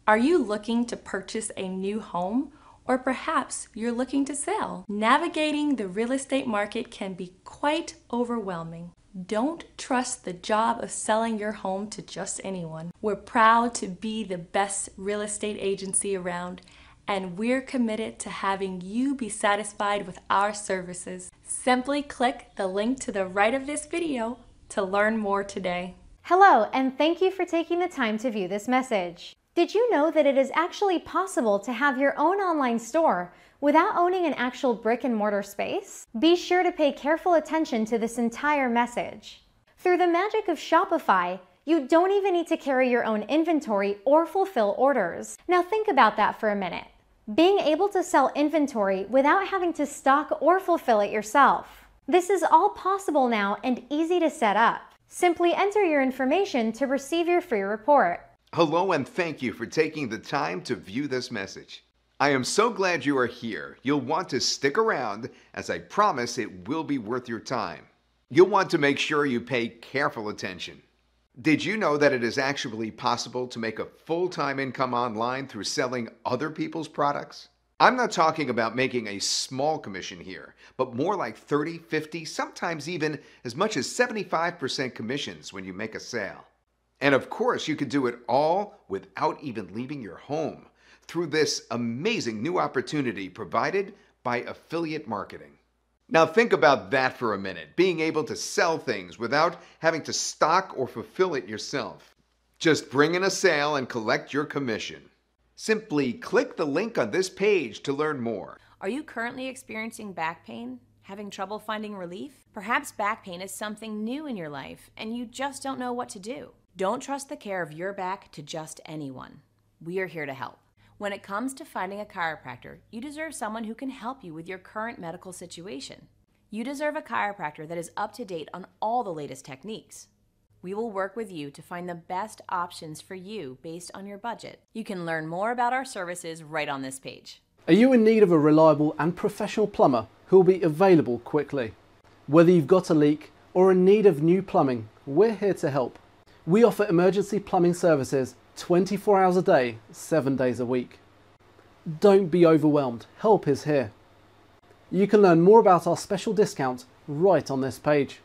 Are you looking to purchase a new home? Or perhaps you're looking to sell? Navigating the real estate market can be quite overwhelming. Don't trust the job of selling your home to just anyone. We're proud to be the best real estate agency around, and we're committed to having you be satisfied with our services. Simply click the link to the right of this video to learn more today. Hello, and thank you for taking the time to view this message. Did you know that it is actually possible to have your own online store without owning an actual brick and mortar space? Be sure to pay careful attention to this entire message. Through the magic of Shopify, you don't even need to carry your own inventory or fulfill orders. Now think about that for a minute. Being able to sell inventory without having to stock or fulfill it yourself. This is all possible now and easy to set up. Simply enter your information to receive your free report. Hello, and thank you for taking the time to view this message. I am so glad you are here. You'll want to stick around, as I promise it will be worth your time. You'll want to make sure you pay careful attention. Did you know that it is actually possible to make a full-time income online through selling other people's products? I'm not talking about making a small commission here, but more like 30, 50, sometimes even as much as 75% commissions when you make a sale. And of course, you could do it all without even leaving your home through this amazing new opportunity provided by affiliate marketing. Now think about that for a minute, being able to sell things without having to stock or fulfill it yourself. Just bring in a sale and collect your commission. Simply click the link on this page to learn more. Are you currently experiencing back pain? Having trouble finding relief? Perhaps back pain is something new in your life and you just don't know what to do. Don't trust the care of your back to just anyone. We are here to help. When it comes to finding a chiropractor, you deserve someone who can help you with your current medical situation. You deserve a chiropractor that is up to date on all the latest techniques. We will work with you to find the best options for you based on your budget. You can learn more about our services right on this page. Are you in need of a reliable and professional plumber who will be available quickly? Whether you've got a leak or in need of new plumbing, we're here to help. We offer emergency plumbing services 24 hours a day, 7 days a week. Don't be overwhelmed, help is here. You can learn more about our special discount right on this page.